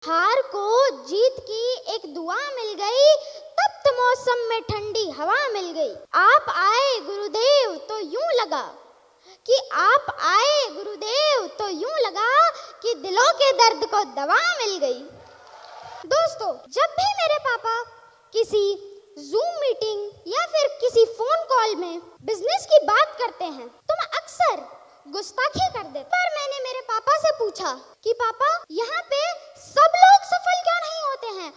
हार को जीत की एक दुआ मिल गई, तप्त मौसम में ठंडी हवा मिल गई। आप आए गुरुदेव तो यूं लगा कि आप आए गुरुदेव तो यूं लगा कि दिलों के दर्द को दवा मिल गई। दोस्तों, जब भी मेरे पापा किसी जूम मीटिंग या फिर किसी फोन कॉल में बिजनेस की बात करते हैं तो मैं अक्सर गुस्ताखी कर देती। पर मैंने मेरे पापा से पूछा कि पापा, यहाँ पे सब लोग सफल क्यों नहीं होते हैं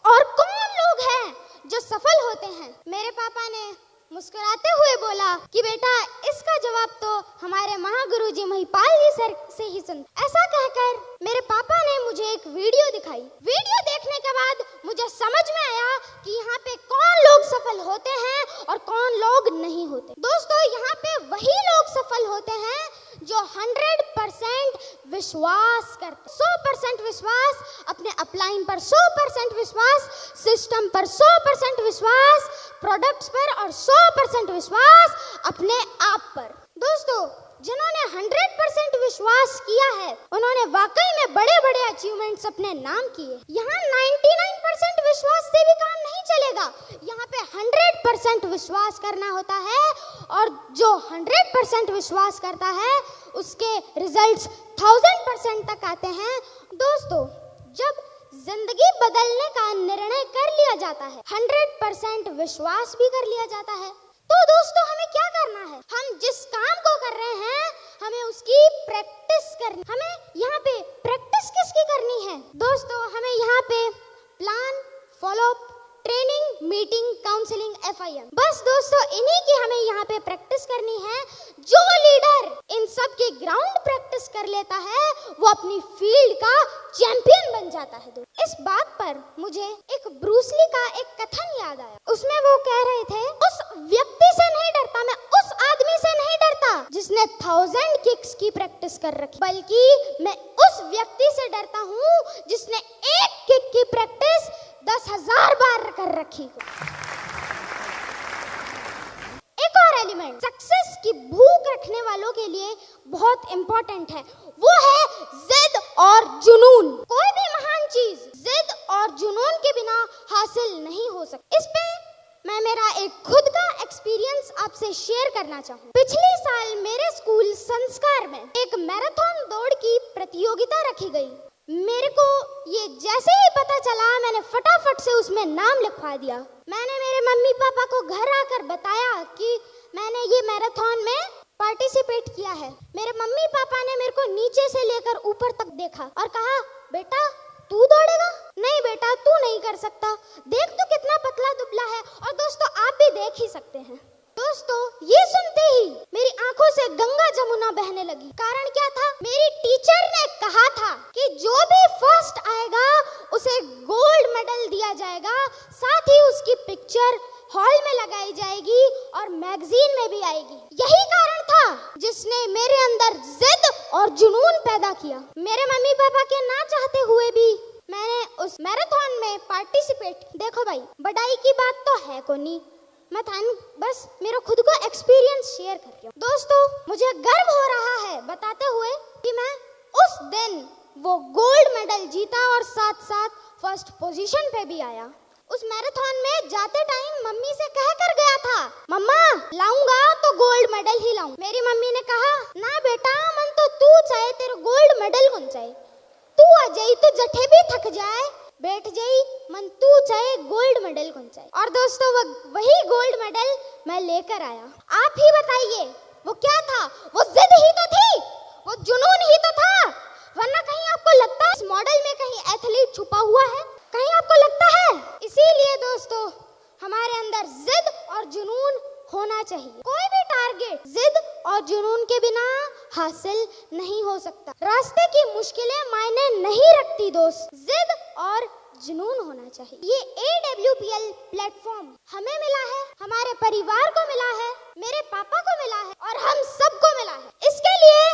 और कौन लोग हैं जो सफल होते हैं? मेरे पापा ने मुस्कुराते हुए बोला कि बेटा, इसका जवाब तो हमारे महागुरुजी महिपाल जी सर से ही सुन। ऐसा कहकर मेरे पापा ने मुझे एक वीडियो दिखाई। वीडियो देखने के बाद मुझे समझ में आया कि यहाँ पे कौन लोग सफल होते हैं और कौन लोग नहीं होते। दोस्तों, यहाँ पे वही लोग सफल होते हैं जो 100% विश्वास करते, 100% विश्वास अपने अपलाइन पर, 100% विश्वास सिस्टम पर, 100% विश्वास प्रोडक्ट्स पर और 100% विश्वास अपने आप पर। दोस्तों, जिन्होंने 100% विश्वास किया है उन्होंने वाकई में बड़े बड़े अचीवमेंट्स अपने नाम किए। यहाँ 99% विश्वास से भी काम नहीं चलेगा, यहाँ पे 100% विश्वास करना होता है और जो 100% विश्वास करता है उसके रिजल्ट्स 1000% तक आते हैं। दोस्तों, जब जिंदगी बदलने का निर्णय कर लिया जाता है, 100% विश्वास भी कर लिया जाता है, तो दोस्तों हमें क्या करना है? हम जिस काम को कर रहे हैं हमें उसकी प्रैक्टिस करनी। हमें यहाँ पे प्रैक्टिस किसकी करनी है? दोस्तों, हमें यहाँ पे plan, follow up, training, meeting, counselling, FIM, बस दोस्तों इन्हीं की हमें यहाँ पे प्रैक्टिस करनी है। जो लीडर इन सब की ग्राउंड प्रैक्टिस कर लेता है वो अपनी फील्ड का चैंपियन बन जाता है। इस बात पर मुझे एक ब्रूस ली का एक कथन याद आया। उसमें वो कह रहे थे, उस व्यक्ति से नहीं डरता, मैं उस आदमी से नहीं डरता जिसने 1000 किक्स की प्रैक्टिस कर रखी, बल्कि मैं उस व्यक्ति से डरता हूँ जिसने एक किक की प्रैक्टिस 10,000 बार कर रखी। एक और एलिमेंट सक्सेस की भूख रखने वालों के लिए बहुत इंपॉर्टेंट है, वो है जिद और जुनून। कोई भी महान चीज जिद और जुनून के बिना हासिल नहीं हो सकती। इस पे मैं मेरा एक खुद का एक्सपीरियंस आपसे शेयर करना चाहूँ। पिछले साल मेरे स्कूल संस्कार में एक मैराथन दौड़ की प्रतियोगिता रखी गई। मेरे को ये जैसे ही पता चला मैंने फटाफट से उसमें नाम लिखवा दिया। मैंने मेरे मम्मी पापा को घर आकर बताया कि मैंने ये मैराथन में पार्टिसिपेट किया है। मेरे मम्मी पापा ने मेरे को नीचे से लेकर ऊपर तक देखा और कहा, बेटा तू दौड़ेगा? नहीं बेटा, तू नहीं कर सकता, देख तू कितना पतला दुबला है। और दोस्तों, आप भी देख ही सकते हैं। दोस्तों, ये सुनते ही मेरी आंखों से गंगा जमुना बहने लगी। कारण क्या था? मेरी टीचर ने कहा था कि जो भी फर्स्ट आएगा उसे गोल्ड मेडल दिया जाएगा, साथ ही उसकी पिक्चर हॉल में लगाई जाएगी और मैगजीन में भी आएगी। यही कारण था जिसने मेरे अंदर जिद और जुनून पैदा किया। मेरे मम्मी पापा के ना चाहते हुए भी मैंने उस मैराथन में पार्टिसिपेट। देखो भाई, बड़ाई की बात तो है को नहीं, मैं बस मेरा खुद का एक्सपीरियंस शेयर कर रही हूँ। दोस्तों, मुझे गर्व हो रहा है बताते हुए कि मैं उस दिन वो गोल्ड मेडल जीता और साथ साथ फर्स्ट पोजीशन पे भी आया। उस मैराथन में जाते टाइम मम्मी से कह कर गया था, मम्मा लाऊंगा तो गोल्ड मेडल ही लाऊं। मेरी मम्मी ने कहा, ना बेटा, मन तो तू चाहे, तेरे गोल्ड मेडल कौन चाहे, तू आ जाई तो जठे भी थक जाए, बैठ जाई, मन तू चाहे गोल्ड मेडल कौन चाहे। और दोस्तों, वही गोल्ड मेडल मैं लेकर आया। आप ही बताइए वो क्या था? वो जिद ही तो थी, वो जुनून ही तो था। वरना कहीं आपको लगता है इस मॉडल में कहीं एथलीट छुपा हुआ है? कहीं आपको लगता है? इसीलिए दोस्तों, हमारे अंदर जिद और जुनून होना चाहिए। कोई भी टारगेट जिद और जुनून के बिना हासिल नहीं हो सकता। रास्ते की मुश्किलें मायने नहीं रखती दोस्त, जिद और जुनून होना चाहिए। ये AWPL प्लेटफॉर्म हमें मिला है, हमारे परिवार को मिला है, मेरे पापा को मिला है और हम सबको मिला है। इसके लिए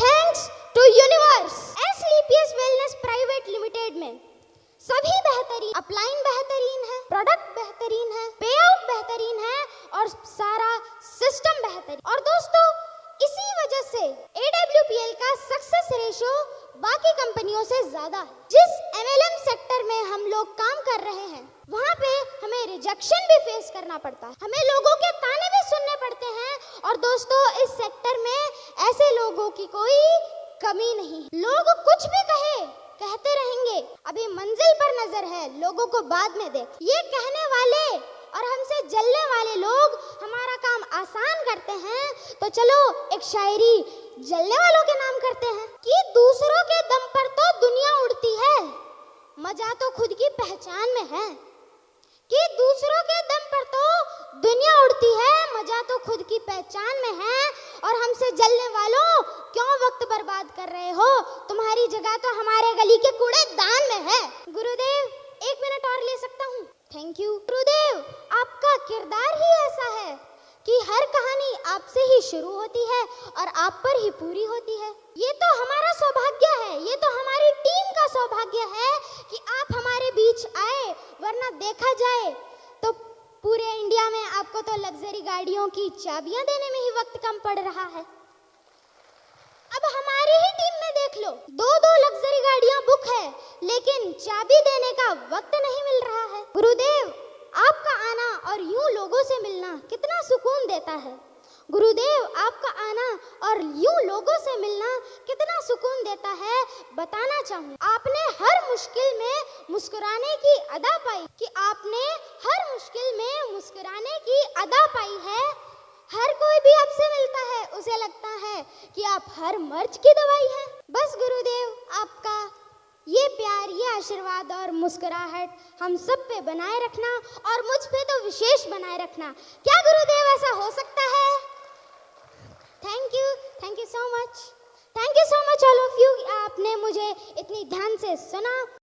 thanks to universe. SLPS wellness private limited में सभी बेहतरीन, अपलाइन बेहतरीन है, प्रोडक्ट बेहतरीन है, पे आउट बेहतरीन है और सारा सिस्टम बेहतरीन। और दोस्तों, इसी वजह से AWPL का सक्सेस रेशो बाकी कंपनियों से ज्यादा है। जिस MLM सेक्टर में हम लोग काम कर रहे हैं वहाँ पे हमें रिजेक्शन भी फेस करना पड़ता है, हमें लोगों के ताने भी सुनने पड़ते हैं। और दोस्तों इस सेक्टर में ऐसे लोगों की कोई कमी नहीं। लोग कुछ भी कहते रहेंगे, अभी मंजिल पर नजर है, लोगों को बाद में देख। ये कहने वाले और हमसे जलने वाले लोग हमारा काम आसान करते हैं, तो चलो एक शायरी जलने वालों के नाम करते हैं कि दूसरों के दम पर तो दुनिया उड़ती है, मजा तो खुद की पहचान में है। कि दूसरों के दम पर तो दुनिया उड़ती है, मजा तो खुद की पहचान में है। और हमसे जलने वालों क्यों वक्त बर्बाद कर रहे हो, तुम्हारी जगह तो हमारे गली के कूड़ेदान में है। गुरुदेव 1 मिनट और ले सकता हूँ? Thank you. गुरुदेव आपका किरदार ही ऐसा है कि हर कहानी आपसे ही शुरू होती है और आप पर ही पूरी होती है। ये तो हमारा सौभाग्य है, ये तो हमारी टीम का सौभाग्य है कि आप हमारे बीच आए, वरना देखा जाए तो पूरे इंडिया में आपको तो लग्जरी गाड़ियों की चाबियां देने में ही वक्त कम पड़ रहा है। अब हमारी ही टीम में देख लो, 2-2 लग्जरी गाड़ियां बुक है, लेकिन चाबी देने का वक्त नहीं मिल रहा है। गुरुदेव आपका आना और यूं लोगों से मिलना कितना सुकून देता है। गुरुदेव आपका आना और यूं लोगों से मिलना कितना सुकून देता है, बताना चाहूँ। आपने हर मुश्किल में मुस्कुराने की अदा पाई, कि आपने हर मुश्किल में मुस्कुराने की अदा पाई है। हर कोई भी आपसे मिलता है, उसे लगता है कि आप हर मर्ज की दवाई हैं। बस गुरुदेव आपका ये प्यार, ये आशीर्वाद और मुस्कुराहट हम सब पे बनाए रखना, और मुझ पे तो विशेष बनाए रखना। क्या गुरुदेव ऐसा हो सकता है? Thank you so much, thank you so much all of you. आपने मुझे इतनी ध्यान से सुना।